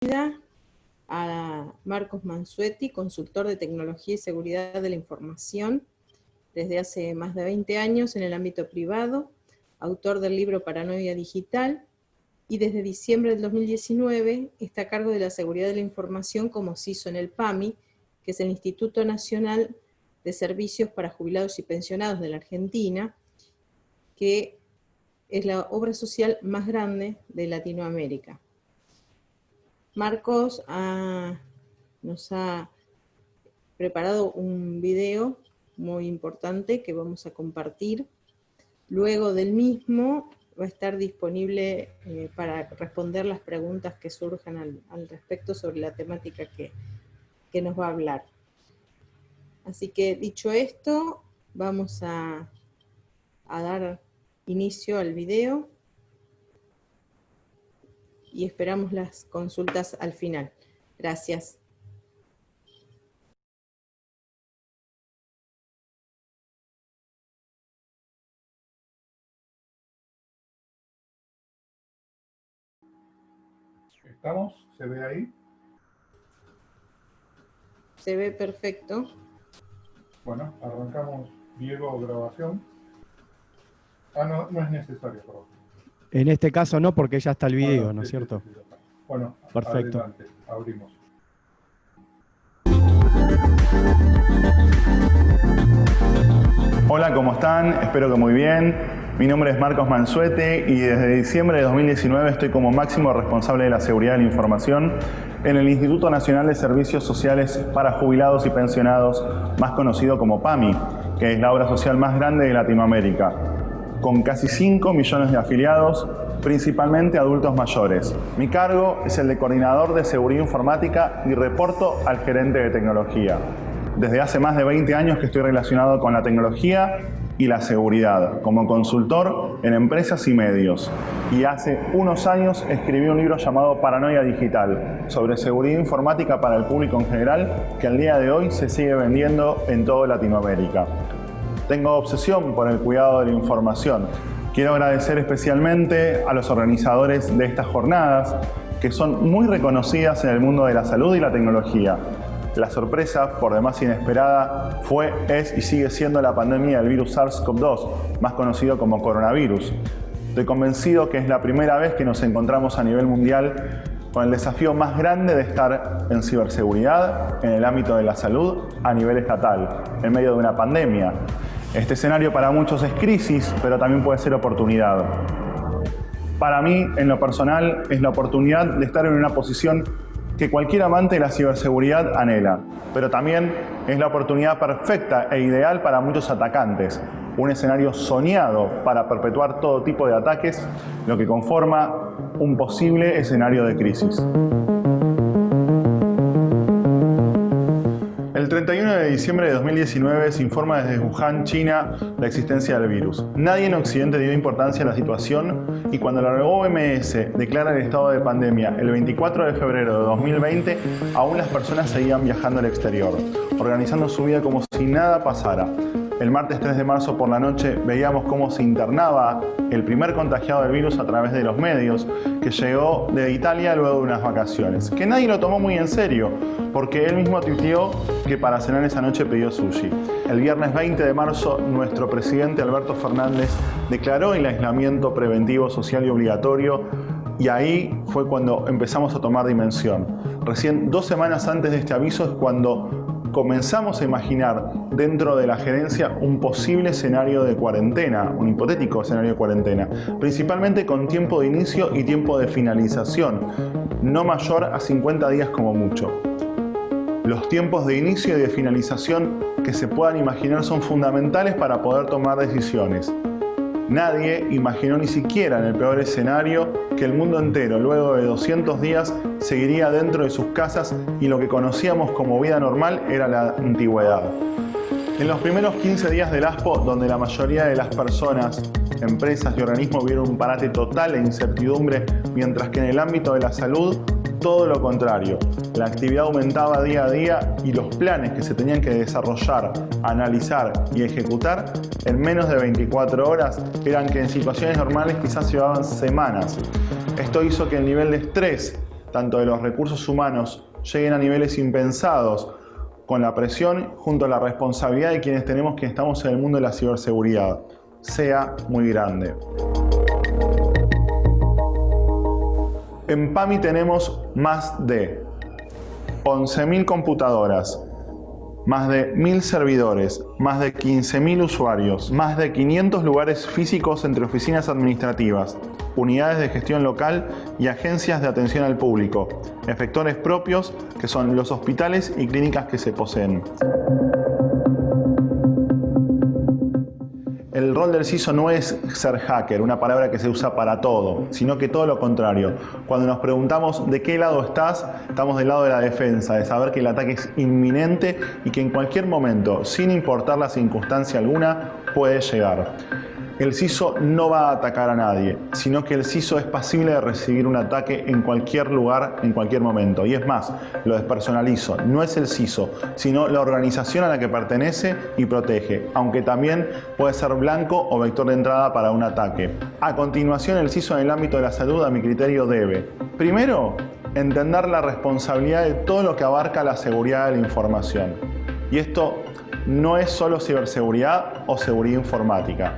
a Marcos Mansuetti, consultor de tecnología y seguridad de la información desde hace más de 20 años en el ámbito privado, autor del libro Paranoia Digital, y desde diciembre del 2019 está a cargo de la seguridad de la información como CISO en el PAMI, que es el Instituto Nacional de Servicios para Jubilados y Pensionados de la Argentina, que es la obra social más grande de Latinoamérica. Marcos nos ha preparado un video muy importante que vamos a compartir. Luego del mismo va a estar disponible para responder las preguntas que surjan al respecto sobre la temática que nos va a hablar. Así que dicho esto, vamos a dar inicio al video y esperamos las consultas al final. Gracias. ¿Estamos? ¿Se ve ahí? Se ve perfecto. Bueno, arrancamos, Diego, grabación. No, no es necesario, perdón. En este caso no, porque ya está el video, ¿no es cierto? Sí. Bueno, perfecto. Adelante, abrimos. Hola, ¿cómo están? Espero que muy bien. Mi nombre es Marcos Mansuetti y desde diciembre de 2019 estoy como máximo responsable de la seguridad de la información en el Instituto Nacional de Servicios Sociales para Jubilados y Pensionados, más conocido como PAMI, que es la obra social más grande de Latinoamérica, con casi 5 millones de afiliados, principalmente adultos mayores. Mi cargo es el de coordinador de seguridad informática y reporto al gerente de tecnología. Desde hace más de 20 años que estoy relacionado con la tecnología y la seguridad, como consultor en empresas y medios. Y hace unos años escribí un libro llamado Paranoia Digital, sobre seguridad informática para el público en general, que al día de hoy se sigue vendiendo en toda Latinoamérica. Tengo obsesión por el cuidado de la información. Quiero agradecer especialmente a los organizadores de estas jornadas, que son muy reconocidas en el mundo de la salud y la tecnología. La sorpresa, por demás inesperada, fue, es y sigue siendo la pandemia del virus SARS-CoV-2, más conocido como coronavirus. Estoy convencido que es la primera vez que nos encontramos a nivel mundial con el desafío más grande de estar en ciberseguridad, en el ámbito de la salud, a nivel estatal, en medio de una pandemia. Este escenario para muchos es crisis, pero también puede ser oportunidad. Para mí, en lo personal, es la oportunidad de estar en una posición que cualquier amante de la ciberseguridad anhela, pero también es la oportunidad perfecta e ideal para muchos atacantes, un escenario soñado para perpetuar todo tipo de ataques, lo que conforma un posible escenario de crisis. El 31 de diciembre de 2019 se informa desde Wuhan, China, la existencia del virus. Nadie en Occidente dio importancia a la situación y cuando la OMS declara el estado de pandemia el 24 de febrero de 2020, aún las personas seguían viajando al exterior, organizando su vida como si nada pasara. El martes 3 de marzo por la noche veíamos cómo se internaba el primer contagiado del virus a través de los medios, que llegó de Italia luego de unas vacaciones, que nadie lo tomó muy en serio, porque él mismo tuiteó que para cenar esa noche pidió sushi. El viernes 20 de marzo, nuestro presidente Alberto Fernández declaró el aislamiento preventivo social y obligatorio, y ahí fue cuando empezamos a tomar dimensión. Recién 2 semanas antes de este aviso es cuando comenzamos a imaginar dentro de la gerencia un posible escenario de cuarentena, un hipotético escenario de cuarentena, principalmente con tiempo de inicio y tiempo de finalización, no mayor a 50 días como mucho. Los tiempos de inicio y de finalización que se puedan imaginar son fundamentales para poder tomar decisiones. Nadie imaginó ni siquiera en el peor escenario que el mundo entero, luego de 200 días, seguiría dentro de sus casas y lo que conocíamos como vida normal era la antigüedad. En los primeros 15 días del ASPO, donde la mayoría de las personas, empresas y organismos vieron un parate total e incertidumbre, mientras que en el ámbito de la salud, todo lo contrario. La actividad aumentaba día a día y los planes que se tenían que desarrollar, analizar y ejecutar en menos de 24 horas eran que en situaciones normales quizás llevaban semanas. Esto hizo que el nivel de estrés tanto de los recursos humanos, lleguen a niveles impensados, con la presión junto a la responsabilidad de quienes estamos en el mundo de la ciberseguridad, sea muy grande. En PAMI tenemos más de 11.000 computadoras, más de 1.000 servidores, más de 15.000 usuarios, más de 500 lugares físicos entre oficinas administrativas, unidades de gestión local y agencias de atención al público, efectores propios que son los hospitales y clínicas que se poseen. El rol del CISO no es ser hacker, una palabra que se usa para todo, sino que todo lo contrario. Cuando nos preguntamos de qué lado estás, estamos del lado de la defensa, de saber que el ataque es inminente y que en cualquier momento, sin importar la circunstancia alguna, puede llegar. El CISO no va a atacar a nadie, sino que el CISO es pasible de recibir un ataque en cualquier lugar, en cualquier momento. Y es más, lo despersonalizo, no es el CISO, sino la organización a la que pertenece y protege, aunque también puede ser blanco o vector de entrada para un ataque. A continuación, el CISO en el ámbito de la salud, a mi criterio, debe, primero, entender la responsabilidad de todo lo que abarca la seguridad de la información. Y esto no es solo ciberseguridad o seguridad informática.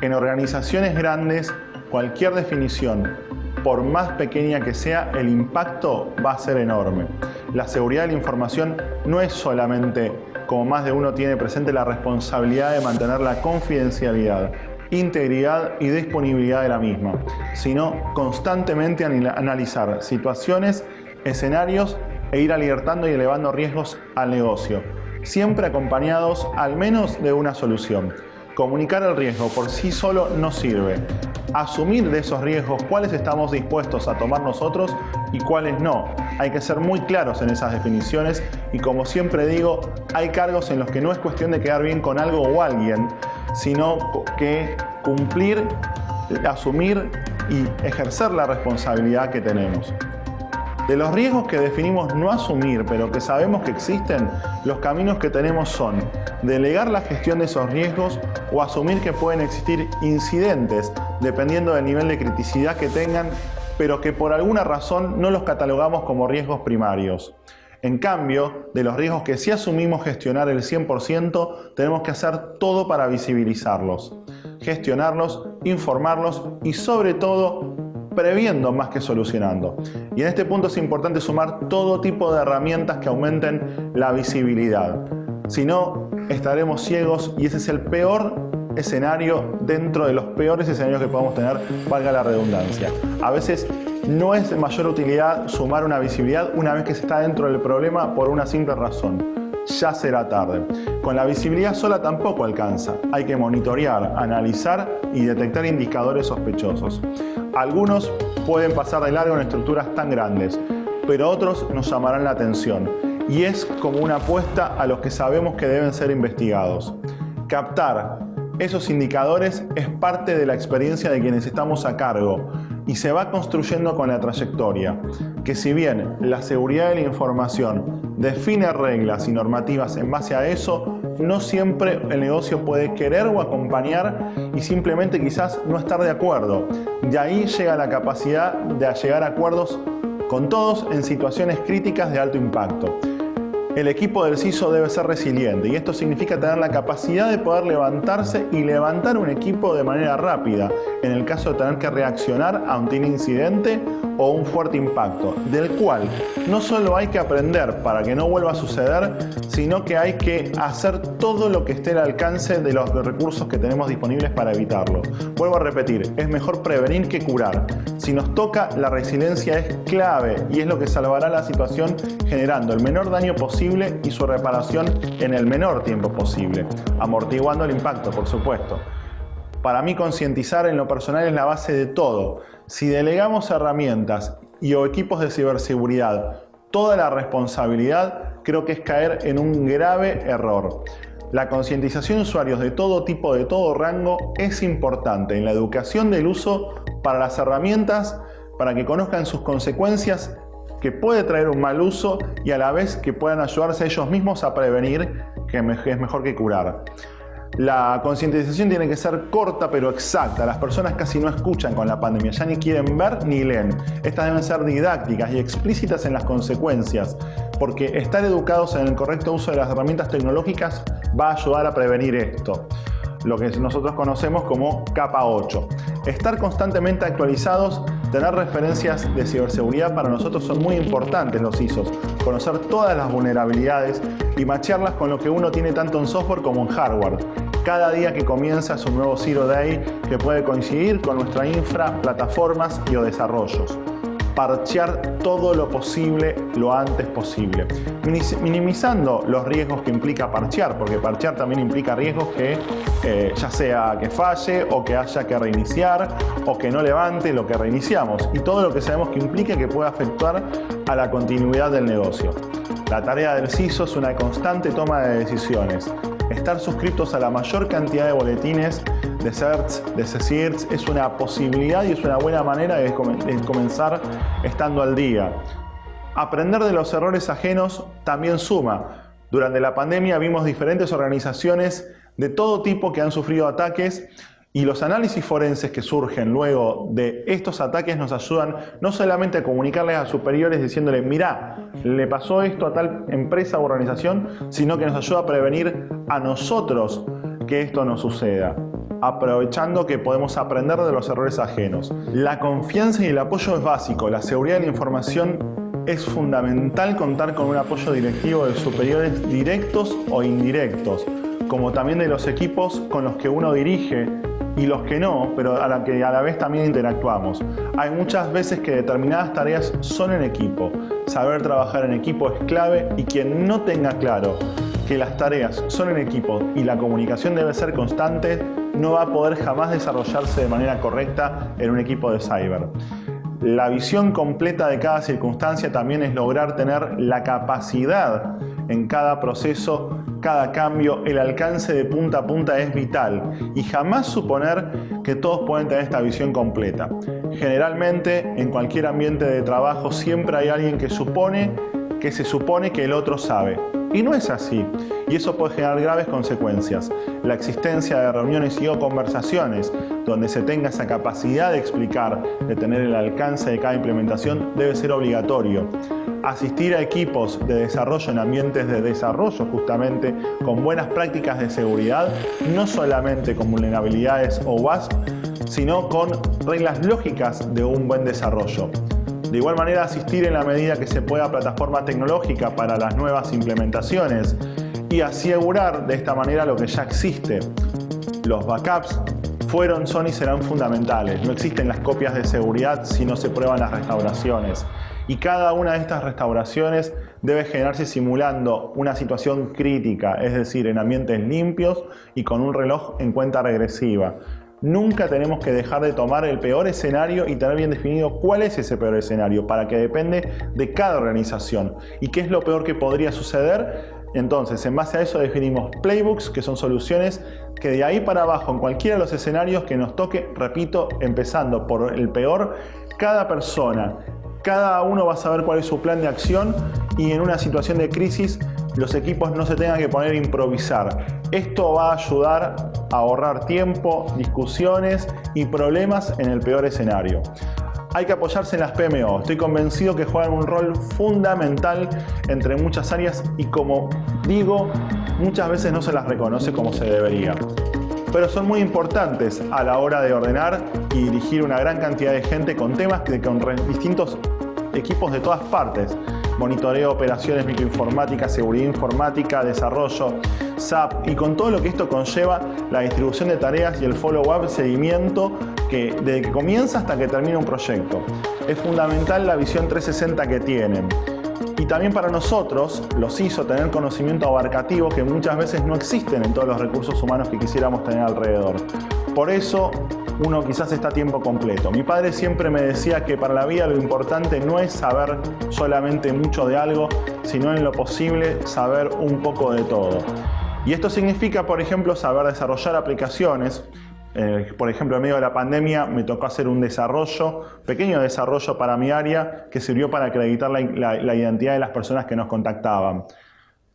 En organizaciones grandes, cualquier definición, por más pequeña que sea, el impacto va a ser enorme. La seguridad de la información no es solamente, como más de uno tiene presente, la responsabilidad de mantener la confidencialidad, integridad y disponibilidad de la misma, sino constantemente analizar situaciones, escenarios e ir alertando y elevando riesgos al negocio, siempre acompañados al menos de una solución. Comunicar el riesgo por sí solo no sirve. Asumir de esos riesgos cuáles estamos dispuestos a tomar nosotros y cuáles no. Hay que ser muy claros en esas definiciones y, como siempre digo, hay cargos en los que no es cuestión de quedar bien con algo o alguien, sino que cumplir, asumir y ejercer la responsabilidad que tenemos. De los riesgos que definimos no asumir, pero que sabemos que existen, los caminos que tenemos son delegar la gestión de esos riesgos o asumir que pueden existir incidentes, dependiendo del nivel de criticidad que tengan, pero que por alguna razón no los catalogamos como riesgos primarios. En cambio, de los riesgos que sí asumimos gestionar el 100%, tenemos que hacer todo para visibilizarlos, gestionarlos, informarlos y, sobre todo, previendo más que solucionando. Y en este punto es importante sumar todo tipo de herramientas que aumenten la visibilidad. Si no, estaremos ciegos y ese es el peor escenario dentro de los peores escenarios que podamos tener, valga la redundancia. A veces no es de mayor utilidad sumar una visibilidad una vez que se está dentro del problema por una simple razón. Ya será tarde. Con la visibilidad sola tampoco alcanza. Hay que monitorear, analizar y detectar indicadores sospechosos. Algunos pueden pasar de largo en estructuras tan grandes, pero otros nos llamarán la atención. Y es como una apuesta a los que sabemos que deben ser investigados. Captar esos indicadores es parte de la experiencia de quienes estamos a cargo y se va construyendo con la trayectoria, que si bien la seguridad de la información define reglas y normativas en base a eso, no siempre el negocio puede querer o acompañar y simplemente quizás no estar de acuerdo. De ahí llega la capacidad de llegar a acuerdos con todos en situaciones críticas de alto impacto. El equipo del CISO debe ser resiliente y esto significa tener la capacidad de poder levantarse y levantar un equipo de manera rápida en el caso de tener que reaccionar ante un incidente o un fuerte impacto, del cual no solo hay que aprender para que no vuelva a suceder, sino que hay que hacer todo lo que esté al alcance de los recursos que tenemos disponibles para evitarlo. Vuelvo a repetir, es mejor prevenir que curar. Si nos toca, la resiliencia es clave y es lo que salvará la situación generando el menor daño posible y su reparación en el menor tiempo posible, amortiguando el impacto, por supuesto. Para mí, concientizar en lo personal es la base de todo. Si delegamos herramientas o equipos de ciberseguridad toda la responsabilidad, creo que es caer en un grave error. La concientización de usuarios de todo tipo, de todo rango, es importante en la educación del uso para las herramientas, para que conozcan sus consecuencias, que puede traer un mal uso y a la vez que puedan ayudarse ellos mismos a prevenir, que es mejor que curar. La concientización tiene que ser corta pero exacta. Las personas casi no escuchan con la pandemia, ya ni quieren ver ni leen. Estas deben ser didácticas y explícitas en las consecuencias, porque estar educados en el correcto uso de las herramientas tecnológicas va a ayudar a prevenir esto, lo que nosotros conocemos como capa 8. Estar constantemente actualizados, tener referencias de ciberseguridad para nosotros son muy importantes los ISOs. Conocer todas las vulnerabilidades y machearlas con lo que uno tiene tanto en software como en hardware. Cada día que comienza es un nuevo Zero Day que puede coincidir con nuestra infra, plataformas y o desarrollos. Parchear todo lo posible lo antes posible, minimizando los riesgos que implica parchear, porque parchear también implica riesgos que ya sea que falle o que haya que reiniciar o que no levante lo que reiniciamos, y todo lo que sabemos que implica que pueda afectar a la continuidad del negocio. La tarea del CISO es una constante toma de decisiones. Estar suscritos a la mayor cantidad de boletines, de certs, de CSIRTs, es una posibilidad y es una buena manera de comenzar estando al día. Aprender de los errores ajenos también suma. Durante la pandemia vimos diferentes organizaciones de todo tipo que han sufrido ataques, y los análisis forenses que surgen luego de estos ataques nos ayudan no solamente a comunicarles a superiores diciéndole mirá, le pasó esto a tal empresa o organización, sino que nos ayuda a prevenir a nosotros que esto no suceda, aprovechando que podemos aprender de los errores ajenos. La confianza y el apoyo es básico. La seguridad de la información es fundamental, contar con un apoyo directivo de superiores directos o indirectos, como también de los equipos con los que uno dirige y los que no, pero a la vez también interactuamos. Hay muchas veces que determinadas tareas son en equipo. Saber trabajar en equipo es clave, y quien no tenga claro que las tareas son en equipo y la comunicación debe ser constante, no va a poder jamás desarrollarse de manera correcta en un equipo de cyber. La visión completa de cada circunstancia también es lograr tener la capacidad en cada proceso, cada cambio. El alcance de punta a punta es vital y jamás suponer que todos pueden tener esta visión completa. Generalmente, en cualquier ambiente de trabajo siempre hay alguien que se supone que el otro sabe. Y no es así, y eso puede generar graves consecuencias. La existencia de reuniones y o conversaciones donde se tenga esa capacidad de explicar, de tener el alcance de cada implementación, debe ser obligatorio. Asistir a equipos de desarrollo en ambientes de desarrollo, justamente con buenas prácticas de seguridad, no solamente con vulnerabilidades o WASP, sino con reglas lógicas de un buen desarrollo. De igual manera, asistir en la medida que se pueda a plataforma tecnológica para las nuevas implementaciones y asegurar de esta manera lo que ya existe. Los backups fueron, son y serán fundamentales. No existen las copias de seguridad si no se prueban las restauraciones. Y cada una de estas restauraciones debe generarse simulando una situación crítica, es decir, en ambientes limpios y con un reloj en cuenta regresiva. Nunca tenemos que dejar de tomar el peor escenario y tener bien definido cuál es ese peor escenario, para que depende de cada organización y qué es lo peor que podría suceder. Entonces, en base a eso definimos playbooks, que son soluciones que de ahí para abajo, en cualquiera de los escenarios que nos toque, repito, empezando por el peor, cada persona, cada uno va a saber cuál es su plan de acción, y en una situación de crisis los equipos no se tengan que poner a improvisar. Esto va a ayudar a ahorrar tiempo, discusiones y problemas en el peor escenario. Hay que apoyarse en las PMO. Estoy convencido que juegan un rol fundamental entre muchas áreas y, como digo, muchas veces no se las reconoce como se debería. Pero son muy importantes a la hora de ordenar y dirigir una gran cantidad de gente con temas con distintos equipos de todas partes. Monitoreo, operaciones, microinformática, seguridad informática, desarrollo, SAP, y con todo lo que esto conlleva, la distribución de tareas y el follow-up, seguimiento, que desde que comienza hasta que termina un proyecto. Es fundamental la visión 360 que tienen. Y también para nosotros, los ISO, tener conocimiento abarcativo que muchas veces no existen en todos los recursos humanos que quisiéramos tener alrededor. Por eso, uno quizás está a tiempo completo. Mi padre siempre me decía que para la vida lo importante no es saber solamente mucho de algo, sino en lo posible saber un poco de todo. Y esto significa, por ejemplo, saber desarrollar aplicaciones. Por ejemplo, en medio de la pandemia me tocó hacer un pequeño desarrollo para mi área, que sirvió para acreditar la identidad de las personas que nos contactaban.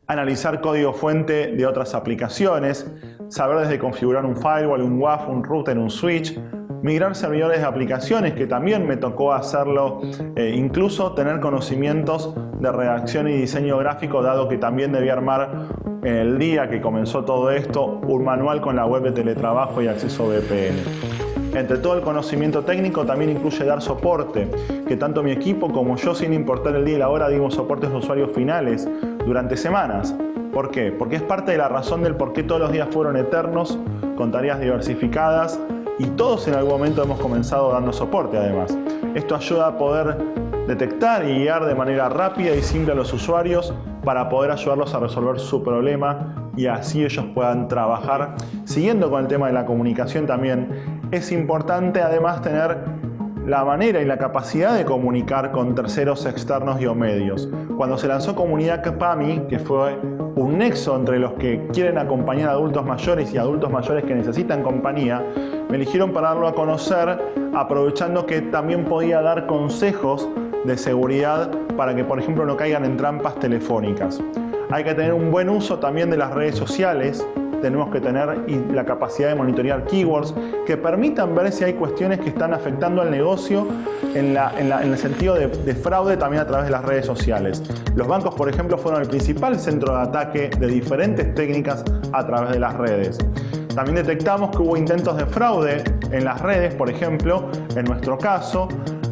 analizar código fuente de otras aplicaciones, saber desde configurar un firewall, un WAF, un router, un switch, migrar servidores de aplicaciones, que también me tocó hacerlo, incluso tener conocimientos de redacción y diseño gráfico, dado que también debía armar en el día que comenzó todo esto un manual con la web de teletrabajo y acceso VPN. Entre todo el conocimiento técnico también incluye dar soporte, que tanto mi equipo como yo, sin importar el día y la hora, dimos soportes a usuarios finales durante semanas. ¿Por qué? Porque es parte de la razón del por qué todos los días fueron eternos, con tareas diversificadas, y todos en algún momento hemos comenzado dando soporte además. Esto ayuda a poder detectar y guiar de manera rápida y simple a los usuarios para poder ayudarlos a resolver su problema y así ellos puedan trabajar. Siguiendo con el tema de la comunicación también, es importante además tener la manera y la capacidad de comunicar con terceros externos y o medios. Cuando se lanzó Comunidad PAMI, que fue un nexo entre los que quieren acompañar a adultos mayores y adultos mayores que necesitan compañía, me eligieron para darlo a conocer, aprovechando que también podía dar consejos de seguridad para que, por ejemplo, no caigan en trampas telefónicas. Hay que tener un buen uso también de las redes sociales. Tenemos que tener la capacidad de monitorear keywords que permitan ver si hay cuestiones que están afectando al negocio en el sentido de fraude también a través de las redes sociales. Los bancos, por ejemplo, fueron el principal centro de ataque de diferentes técnicas a través de las redes. También detectamos que hubo intentos de fraude en las redes, por ejemplo, en nuestro caso,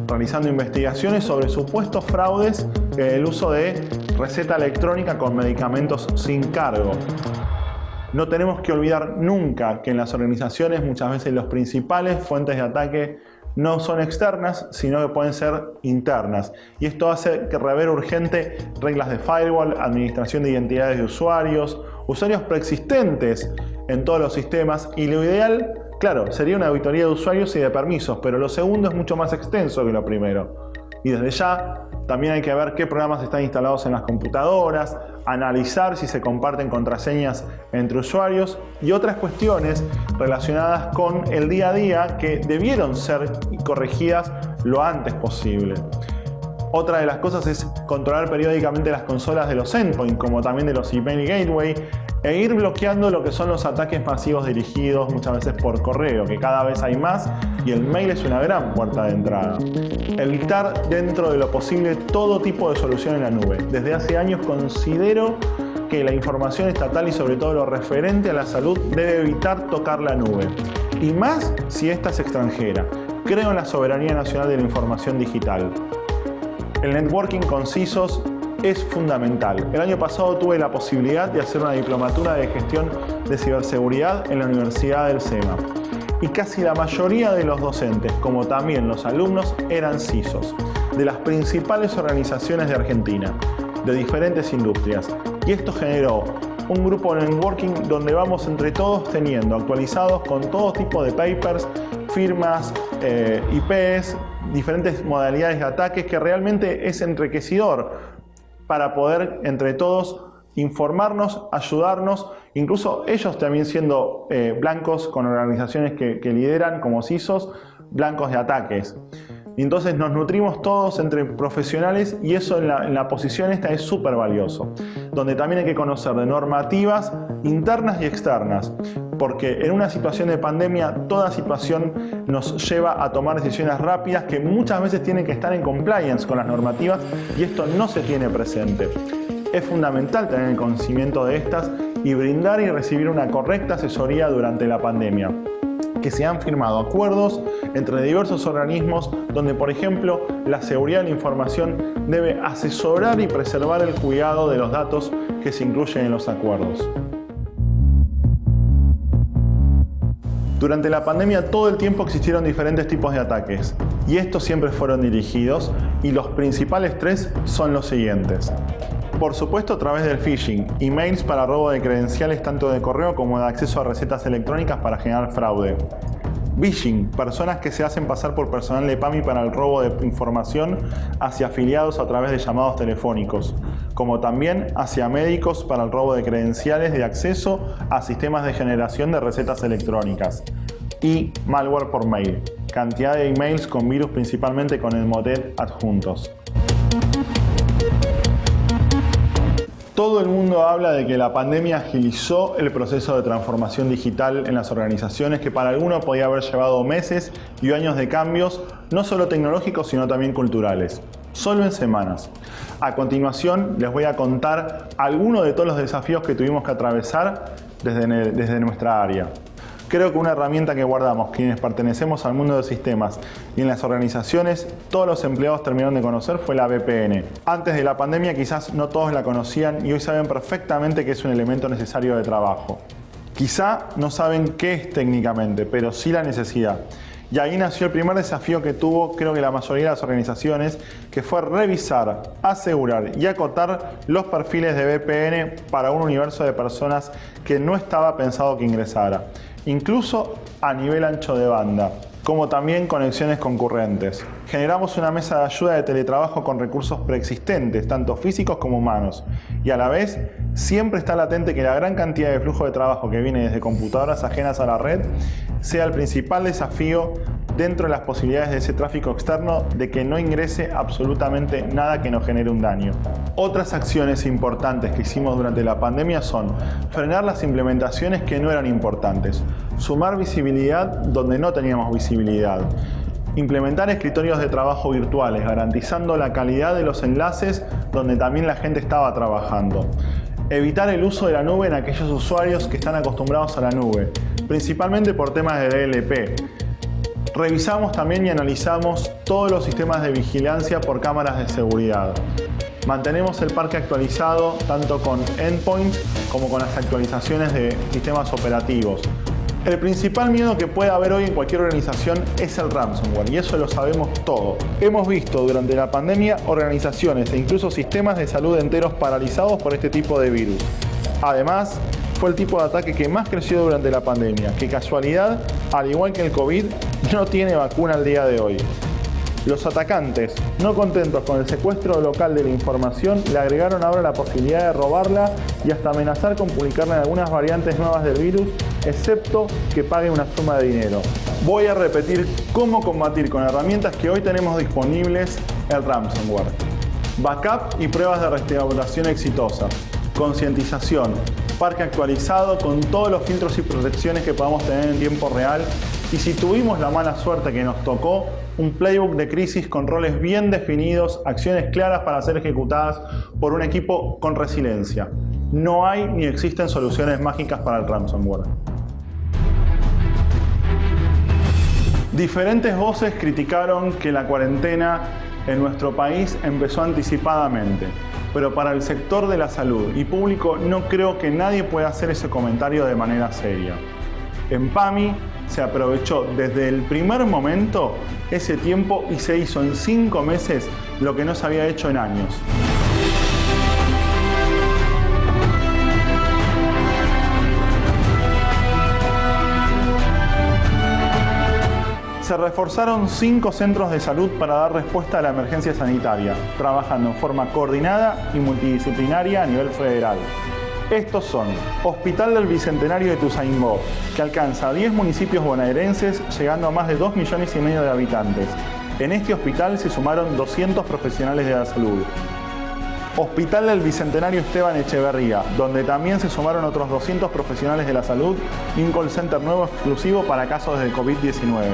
realizando investigaciones sobre supuestos fraudes en el uso de receta electrónica con medicamentos sin cargo. No tenemos que olvidar nunca que en las organizaciones muchas veces las principales fuentes de ataque no son externas, sino que pueden ser internas. Y esto hace que rever urgente reglas de firewall, administración de identidades de usuarios preexistentes en todos los sistemas, y lo ideal, claro, sería una auditoría de usuarios y de permisos, pero lo segundo es mucho más extenso que lo primero. Y desde ya también hay que ver qué programas están instalados en las computadoras, analizar si se comparten contraseñas entre usuarios y otras cuestiones relacionadas con el día a día que debieron ser corregidas lo antes posible. Otra de las cosas es controlar periódicamente las consolas de los endpoints, como también de los email gateway, e ir bloqueando lo que son los ataques masivos dirigidos muchas veces por correo, que cada vez hay más y el mail es una gran puerta de entrada. Evitar dentro de lo posible todo tipo de solución en la nube. Desde hace años considero que la información estatal y sobre todo lo referente a la salud debe evitar tocar la nube. Y más si esta es extranjera. Creo en la soberanía nacional de la información digital. El networking con CISOs es fundamental. El año pasado tuve la posibilidad de hacer una diplomatura de gestión de ciberseguridad en la Universidad del SEMA. Y casi la mayoría de los docentes, como también los alumnos, eran CISOs, de las principales organizaciones de Argentina, de diferentes industrias. Y esto generó un grupo de networking donde vamos entre todos teniendo actualizados con todo tipo de papers, firmas, IPs, diferentes modalidades de ataques, que realmente es enriquecedor para poder entre todos informarnos, ayudarnos, incluso ellos también siendo blancos con organizaciones que lideran como CISOs, blancos de ataques. Y entonces nos nutrimos todos entre profesionales y eso en la posición esta es súper valioso, donde también hay que conocer de normativas internas y externas, porque en una situación de pandemia toda situación nos lleva a tomar decisiones rápidas que muchas veces tienen que estar en compliance con las normativas y esto no se tiene presente. Es fundamental tener el conocimiento de estas y brindar y recibir una correcta asesoría durante la pandemia. Que se han firmado acuerdos entre diversos organismos donde, por ejemplo, la seguridad de la información debe asesorar y preservar el cuidado de los datos que se incluyen en los acuerdos. Durante la pandemia todo el tiempo existieron diferentes tipos de ataques y estos siempre fueron dirigidos y los principales tres son los siguientes. Por supuesto, a través del phishing, emails para robo de credenciales tanto de correo como de acceso a recetas electrónicas para generar fraude. Phishing, personas que se hacen pasar por personal de PAMI para el robo de información hacia afiliados a través de llamados telefónicos, como también hacia médicos para el robo de credenciales de acceso a sistemas de generación de recetas electrónicas. Y malware por mail, cantidad de emails con virus principalmente con el motet adjuntos. Todo el mundo habla de que la pandemia agilizó el proceso de transformación digital en las organizaciones, que para algunos podía haber llevado meses y años de cambios, no solo tecnológicos, sino también culturales. Solo en semanas. A continuación les voy a contar algunos de todos los desafíos que tuvimos que atravesar desde nuestra área. Creo que una herramienta que guardamos quienes pertenecemos al mundo de sistemas y en las organizaciones todos los empleados terminaron de conocer fue la VPN. Antes de la pandemia quizás no todos la conocían y hoy saben perfectamente que es un elemento necesario de trabajo. Quizá no saben qué es técnicamente, pero sí la necesidad. Y ahí nació el primer desafío que tuvo, creo que la mayoría de las organizaciones, que fue revisar, asegurar y acotar los perfiles de VPN para un universo de personas que no estaba pensado que ingresara, incluso a nivel ancho de banda, como también conexiones concurrentes. Generamos una mesa de ayuda de teletrabajo con recursos preexistentes, tanto físicos como humanos, y a la vez siempre está latente que la gran cantidad de flujo de trabajo que viene desde computadoras ajenas a la red sea el principal desafío dentro de las posibilidades de ese tráfico externo de que no ingrese absolutamente nada que nos genere un daño. Otras acciones importantes que hicimos durante la pandemia son frenar las implementaciones que no eran importantes, sumar visibilidad donde no teníamos visibilidad, implementar escritorios de trabajo virtuales, garantizando la calidad de los enlaces donde también la gente estaba trabajando. Evitar el uso de la nube en aquellos usuarios que están acostumbrados a la nube, principalmente por temas de DLP. Revisamos también y analizamos todos los sistemas de vigilancia por cámaras de seguridad. Mantenemos el parque actualizado tanto con endpoints como con las actualizaciones de sistemas operativos. El principal miedo que puede haber hoy en cualquier organización es el ransomware, y eso lo sabemos todo. Hemos visto durante la pandemia organizaciones e incluso sistemas de salud enteros paralizados por este tipo de virus. Además, fue el tipo de ataque que más creció durante la pandemia, que casualidad, al igual que el COVID, no tiene vacuna al día de hoy. Los atacantes, no contentos con el secuestro local de la información, le agregaron ahora la posibilidad de robarla y hasta amenazar con publicarla en algunas variantes nuevas del virus, excepto que pague una suma de dinero. Voy a repetir cómo combatir con herramientas que hoy tenemos disponibles el ransomware. Backup y pruebas de restauración exitosa. Concientización. Parque actualizado con todos los filtros y protecciones que podamos tener en tiempo real. Y si tuvimos la mala suerte que nos tocó, un playbook de crisis con roles bien definidos, acciones claras para ser ejecutadas por un equipo con resiliencia. No hay ni existen soluciones mágicas para el ransomware. Diferentes voces criticaron que la cuarentena en nuestro país empezó anticipadamente, pero para el sector de la salud y público no creo que nadie pueda hacer ese comentario de manera seria. En PAMI se aprovechó desde el primer momento ese tiempo y se hizo en 5 meses lo que no se había hecho en años. Se reforzaron 5 centros de salud para dar respuesta a la emergencia sanitaria, trabajando en forma coordinada y multidisciplinaria a nivel federal. Estos son Hospital del Bicentenario de Ituzaingó, que alcanza a 10 municipios bonaerenses, llegando a más de 2,5 millones de habitantes. En este hospital se sumaron 200 profesionales de la salud. Hospital del Bicentenario Esteban Echeverría, donde también se sumaron otros 200 profesionales de la salud y un call center nuevo exclusivo para casos de COVID-19.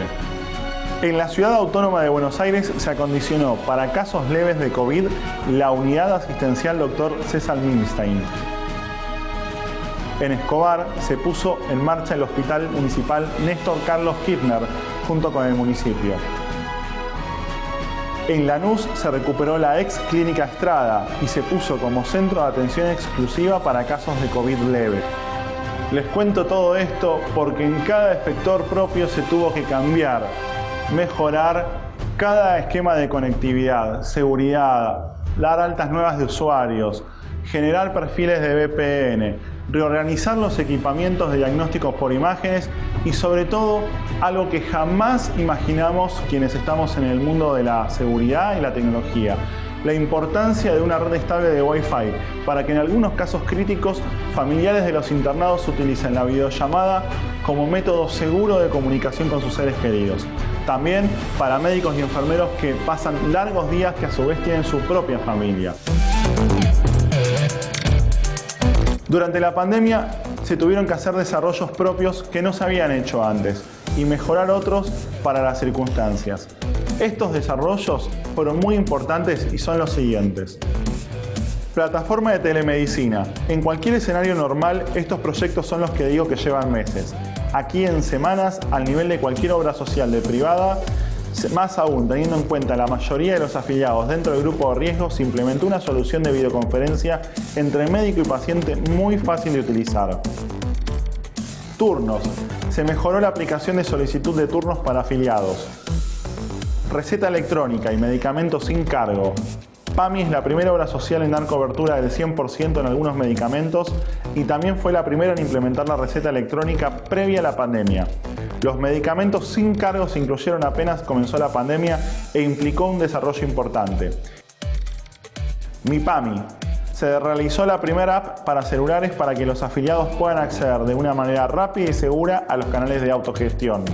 En la Ciudad Autónoma de Buenos Aires se acondicionó para casos leves de COVID la unidad asistencial Dr. César Milstein. En Escobar se puso en marcha el Hospital Municipal Néstor Carlos Kirchner junto con el municipio. En Lanús se recuperó la ex Clínica Estrada y se puso como centro de atención exclusiva para casos de COVID leve. Les cuento todo esto porque en cada efector propio se tuvo que cambiar, mejorar cada esquema de conectividad, seguridad, dar altas nuevas de usuarios, generar perfiles de VPN, reorganizar los equipamientos de diagnósticos por imágenes y sobre todo algo que jamás imaginamos quienes estamos en el mundo de la seguridad y la tecnología: la importancia de una red estable de Wi-Fi para que en algunos casos críticos familiares de los internados utilicen la videollamada como método seguro de comunicación con sus seres queridos. También para médicos y enfermeros que pasan largos días que a su vez tienen su propia familia. Durante la pandemia se tuvieron que hacer desarrollos propios que no se habían hecho antes y mejorar otros para las circunstancias. Estos desarrollos fueron muy importantes y son los siguientes. Plataforma de telemedicina. En cualquier escenario normal, estos proyectos son los que digo que llevan meses. Aquí en semanas, al nivel de cualquier obra social de privada, más aún teniendo en cuenta la mayoría de los afiliados dentro del grupo de riesgo, se implementó una solución de videoconferencia entre médico y paciente muy fácil de utilizar. Turnos. Se mejoró la aplicación de solicitud de turnos para afiliados. Receta electrónica y medicamentos sin cargo. PAMI es la primera obra social en dar cobertura del 100% en algunos medicamentos y también fue la primera en implementar la receta electrónica previa a la pandemia. Los medicamentos sin cargo se incluyeron apenas comenzó la pandemia e implicó un desarrollo importante. Mi PAMI. Se realizó la primera app para celulares para que los afiliados puedan acceder de una manera rápida y segura a los canales de autogestión.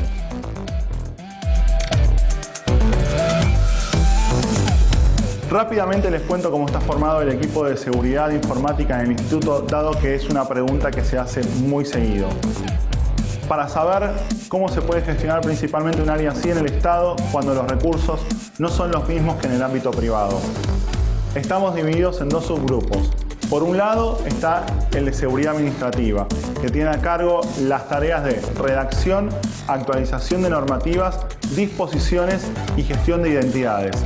Rápidamente les cuento cómo está formado el equipo de seguridad informática en el instituto, dado que es una pregunta que se hace muy seguido. Para saber cómo se puede gestionar principalmente un área así en el Estado cuando los recursos no son los mismos que en el ámbito privado. Estamos divididos en dos subgrupos. Por un lado está el de seguridad administrativa, que tiene a cargo las tareas de redacción, actualización de normativas, disposiciones y gestión de identidades.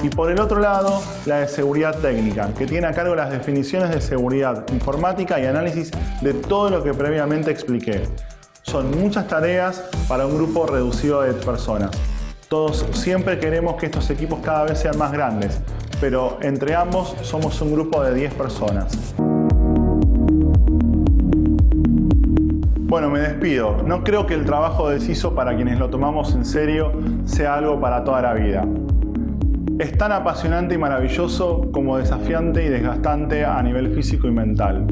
Y por el otro lado, la de seguridad técnica, que tiene a cargo las definiciones de seguridad informática y análisis de todo lo que previamente expliqué. Son muchas tareas para un grupo reducido de personas. Todos siempre queremos que estos equipos cada vez sean más grandes, pero entre ambos somos un grupo de 10 personas. Bueno, me despido. No creo que el trabajo del CISO, para quienes lo tomamos en serio, sea algo para toda la vida. Es tan apasionante y maravilloso como desafiante y desgastante a nivel físico y mental.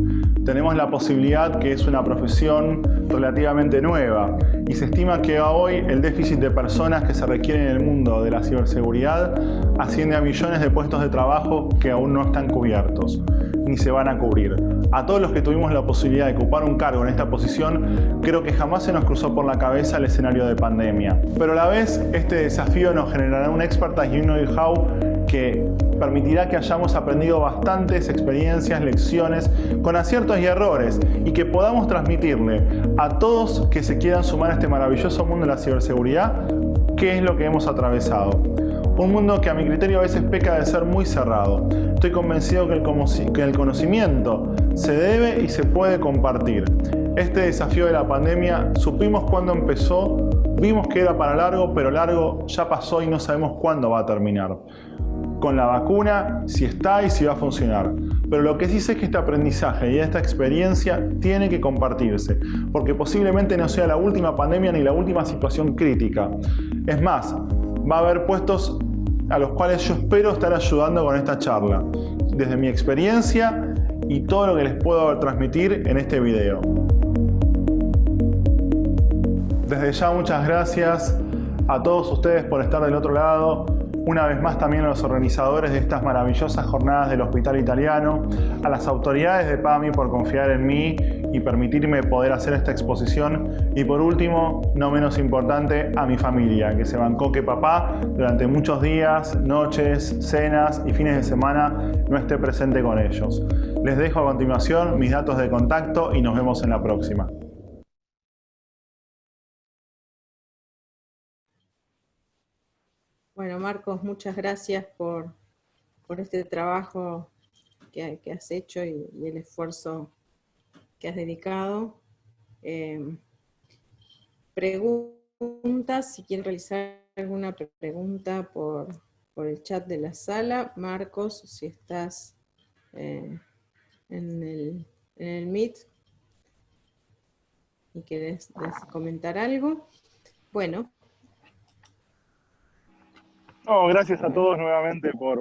Tenemos la posibilidad que es una profesión relativamente nueva y se estima que hoy el déficit de personas que se requiere en el mundo de la ciberseguridad asciende a millones de puestos de trabajo que aún no están cubiertos, ni se van a cubrir. A todos los que tuvimos la posibilidad de ocupar un cargo en esta posición, creo que jamás se nos cruzó por la cabeza el escenario de pandemia. Pero a la vez, este desafío nos generará un expertise y un know-how que permitirá que hayamos aprendido bastantes experiencias, lecciones, con aciertos y errores, y que podamos transmitirle a todos que se quieran sumar a este maravilloso mundo de la ciberseguridad qué es lo que hemos atravesado. Un mundo que a mi criterio a veces peca de ser muy cerrado. Estoy convencido que el conocimiento se debe y se puede compartir. Este desafío de la pandemia supimos cuándo empezó, vimos que era para largo, pero largo ya pasó y no sabemos cuándo va a terminar. Con la vacuna, si está y si va a funcionar. Pero lo que sí sé es que este aprendizaje y esta experiencia tiene que compartirse, porque posiblemente no sea la última pandemia ni la última situación crítica. Es más, va a haber puestos a los cuales yo espero estar ayudando con esta charla, desde mi experiencia y todo lo que les puedo transmitir en este video. Desde ya muchas gracias a todos ustedes por estar del otro lado. Una vez más también a los organizadores de estas maravillosas jornadas del Hospital Italiano, a las autoridades de PAMI por confiar en mí y permitirme poder hacer esta exposición, y por último, no menos importante, a mi familia, que se bancó que papá durante muchos días, noches, cenas y fines de semana no esté presente con ellos. Les dejo a continuación mis datos de contacto y nos vemos en la próxima. Bueno, Marcos, muchas gracias por este trabajo que has hecho y el esfuerzo que has dedicado. Preguntas, si quieren realizar alguna pregunta por el chat de la sala. Marcos, si estás en el Meet y querés comentar algo. Bueno. No, gracias a todos nuevamente por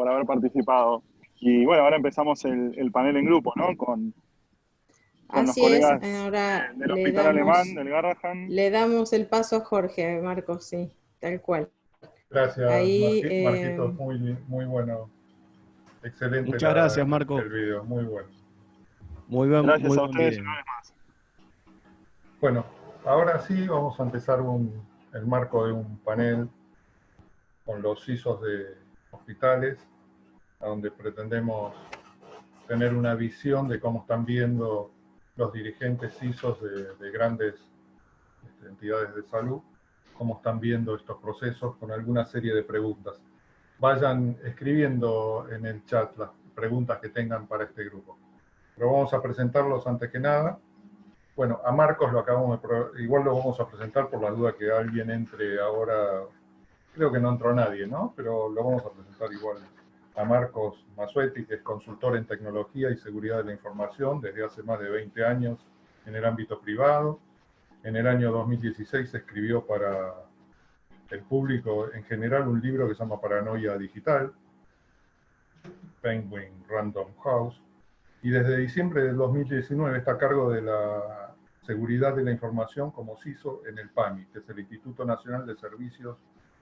haber participado. Y bueno, ahora empezamos el panel en grupo, ¿no? Con los colegas ahora del Hospital Alemán, del Garrahan. Le damos el paso a Jorge, Marcos, sí, tal cual. Gracias, ahí, Marquitos, muy bueno. Excelente. Muchas gracias, Marco. El video, muy bueno. Gracias muy a buen ustedes video. una vez más. Bueno, ahora sí vamos a empezar el marco de un panel con los CISOs de hospitales, a donde pretendemos tener una visión de cómo están viendo los dirigentes CISOs de grandes entidades de salud, cómo están viendo estos procesos con alguna serie de preguntas. Vayan escribiendo en el chat las preguntas que tengan para este grupo. Pero vamos a presentarlos antes que nada. Bueno, a Marcos lo acabamos de... Igual lo vamos a presentar por la duda que alguien entre ahora. Creo que no entró nadie, ¿no? Pero lo vamos a presentar igual a Marcos Mansuetti, que es consultor en tecnología y seguridad de la información desde hace más de 20 años en el ámbito privado. En el año 2016 escribió para el público en general un libro que se llama Paranoia Digital, Penguin Random House, y desde diciembre del 2019 está a cargo de la seguridad de la información como CISO en el PAMI, que es el Instituto Nacional de Servicios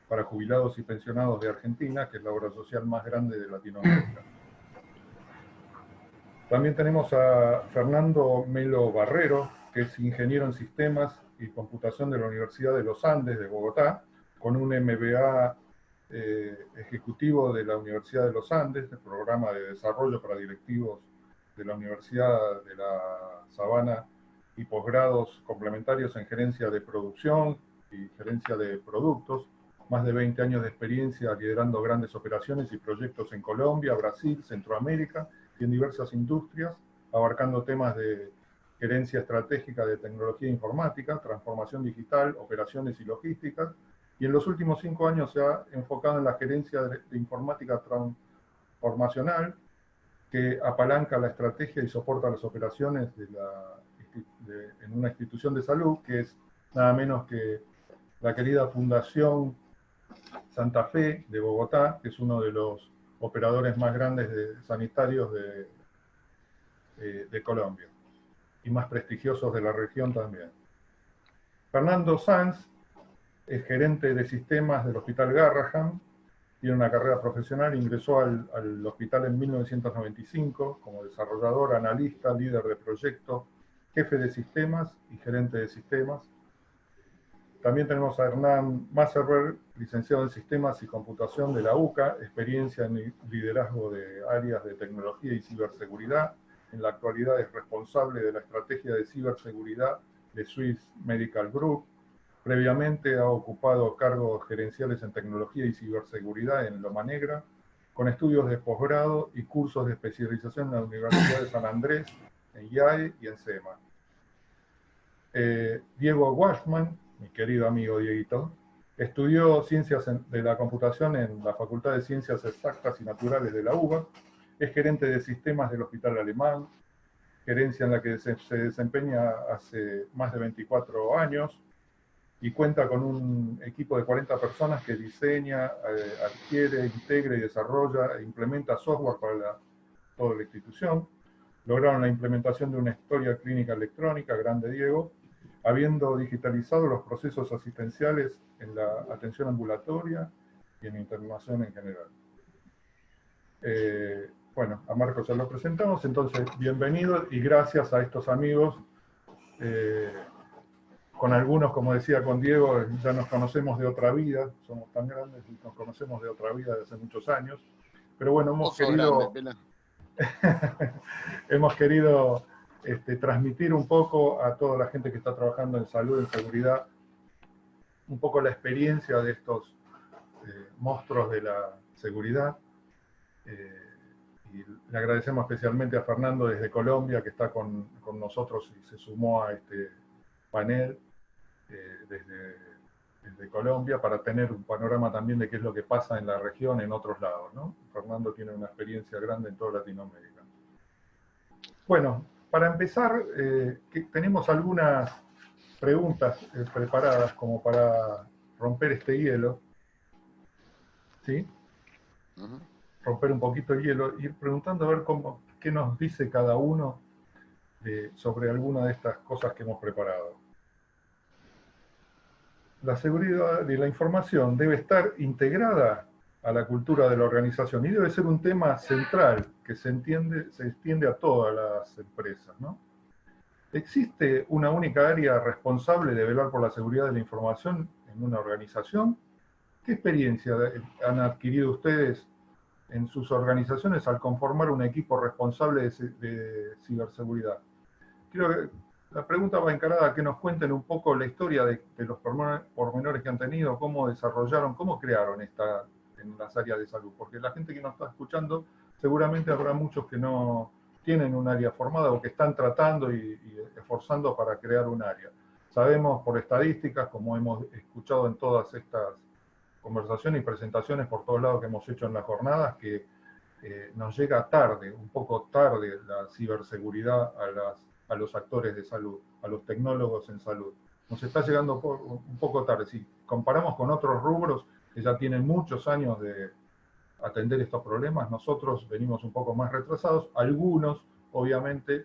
para Jubilados y Pensionados de Argentina, que es la obra social más grande de Latinoamérica. También tenemos a Fernando Melo Barrero, que es ingeniero en sistemas y computación de la Universidad de los Andes de Bogotá, con un MBA ejecutivo de la Universidad de los Andes, el programa de desarrollo para directivos de la Universidad de la Sabana, y posgrados complementarios en gerencia de producción y gerencia de productos, más de 20 años de experiencia liderando grandes operaciones y proyectos en Colombia, Brasil, Centroamérica y en diversas industrias, abarcando temas de gerencia estratégica de tecnología e informática, transformación digital, operaciones y logística, y en los últimos 5 años se ha enfocado en la gerencia de informática transformacional, que apalanca la estrategia y soporta las operaciones en una institución de salud, que es nada menos que la querida Fundación Santa Fe de Bogotá, que es uno de los operadores más grandes sanitarios de Colombia, y más prestigiosos de la región también. Fernando Sanz es gerente de sistemas del Hospital Garrahan, tiene una carrera profesional, ingresó al hospital en 1995 como desarrollador, analista, líder de proyecto, jefe de sistemas y gerente de sistemas. También tenemos a Hernán Masserberg, licenciado en Sistemas y Computación de la UCA, experiencia en liderazgo de áreas de tecnología y ciberseguridad. En la actualidad es responsable de la estrategia de ciberseguridad de Swiss Medical Group. Previamente ha ocupado cargos gerenciales en tecnología y ciberseguridad en Loma Negra, con estudios de posgrado y cursos de especialización en la Universidad de San Andrés, en IAE y en SEMA. Diego Washman, mi querido amigo Dieguito, estudió Ciencias de la Computación en la Facultad de Ciencias Exactas y Naturales de la UBA, es gerente de sistemas del Hospital Alemán, gerencia en la que se desempeña hace más de 24 años, y cuenta con un equipo de 40 personas que diseña, adquiere, integra y desarrolla e implementa software para toda la institución. Lograron la implementación de una historia clínica electrónica, grande Diego, habiendo digitalizado los procesos asistenciales en la atención ambulatoria y en internación en general. Bueno, a Marcos ya lo presentamos, entonces bienvenido y gracias a estos amigos. Con algunos, como decía con Diego, ya nos conocemos de otra vida, somos tan grandes y nos conocemos de otra vida de hace muchos años. Pero bueno, hemos querido transmitir un poco a toda la gente que está trabajando en salud, en seguridad, un poco la experiencia de estos monstruos de la seguridad. Y le agradecemos especialmente a Fernando desde Colombia, que está con nosotros y se sumó a este panel desde Colombia, para tener un panorama también de qué es lo que pasa en la región, en otros lados, ¿no? Fernando tiene una experiencia grande en toda Latinoamérica. Bueno, para empezar, tenemos algunas preguntas preparadas como para romper este hielo, ¿sí? Romper un poquito el hielo, ir preguntando a ver qué nos dice cada uno sobre alguna de estas cosas que hemos preparado. La seguridad de la información debe estar integrada a la cultura de la organización, y debe ser un tema central que se extiende a todas las empresas, ¿no? ¿Existe una única área responsable de velar por la seguridad de la información en una organización? ¿Qué experiencia han adquirido ustedes en sus organizaciones al conformar un equipo responsable de ciberseguridad? Creo que la pregunta va encarada a que nos cuenten un poco la historia de los pormenores que han tenido, cómo desarrollaron, cómo crearon esta en las áreas de salud, porque la gente que nos está escuchando, seguramente habrá muchos que no tienen un área formada o que están tratando y esforzando para crear un área. Sabemos por estadísticas, como hemos escuchado en todas estas conversaciones y presentaciones por todos lados que hemos hecho en las jornadas, que nos llega tarde, un poco tarde, la ciberseguridad a los actores de salud, a los tecnólogos en salud. Nos está llegando un poco tarde. Si comparamos con otros rubros que ya tienen muchos años de atender estos problemas, nosotros venimos un poco más retrasados, algunos, obviamente,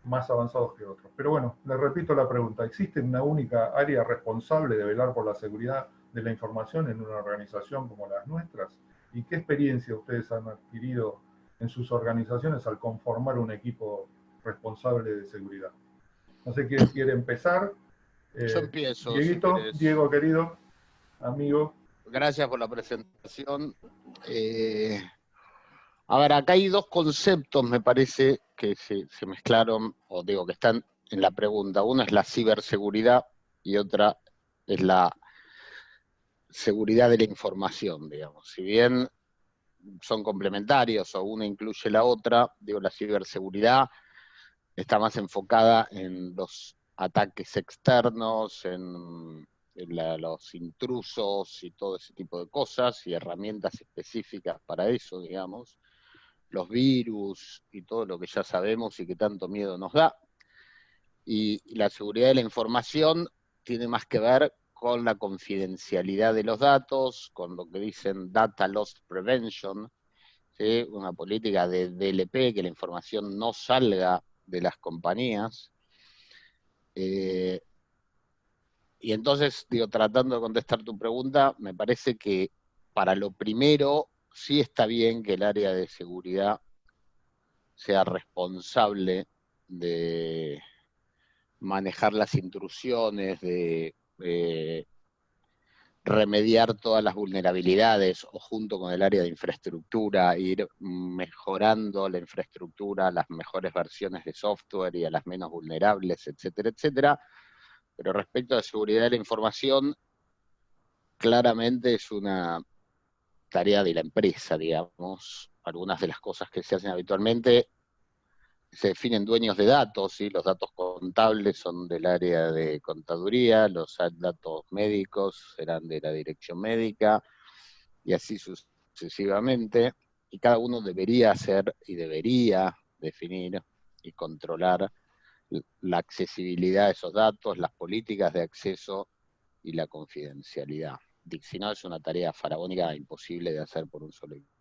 más avanzados que otros. Pero bueno, les repito la pregunta, ¿existe una única área responsable de velar por la seguridad de la información en una organización como las nuestras? ¿Y qué experiencia ustedes han adquirido en sus organizaciones al conformar un equipo responsable de seguridad? No sé quién quiere empezar. Yo empiezo. Dieguito, Si Diego querido, amigo. Gracias por la presentación. A ver, acá hay dos conceptos, me parece, que se mezclaron, o digo, que están en la pregunta. Una es la ciberseguridad y otra es la seguridad de la información, digamos. Si bien son complementarios o una incluye la otra, digo, la ciberseguridad está más enfocada en los ataques externos, en los intrusos y todo ese tipo de cosas, y herramientas específicas para eso, digamos, los virus y todo lo que ya sabemos y que tanto miedo nos da. Y la seguridad de la información tiene más que ver con la confidencialidad de los datos, con lo que dicen Data Loss Prevention, ¿sí? Una política de DLP, que la información no salga de las compañías. Y entonces, digo, tratando de contestar tu pregunta, me parece que para lo primero sí está bien que el área de seguridad sea responsable de manejar las intrusiones, de remediar todas las vulnerabilidades, o junto con el área de infraestructura, ir mejorando la infraestructura a las mejores versiones de software y a las menos vulnerables, etcétera, etcétera. Pero respecto a la seguridad de la información, claramente es una tarea de la empresa, digamos. Algunas de las cosas que se hacen habitualmente se definen dueños de datos, ¿sí? Los datos contables son del área de contaduría, los datos médicos serán de la dirección médica, y así sucesivamente. Y cada uno debería hacer y debería definir y controlar la accesibilidad de esos datos, las políticas de acceso y la confidencialidad. Si no, es una tarea faraónica imposible de hacer por un solo equipo.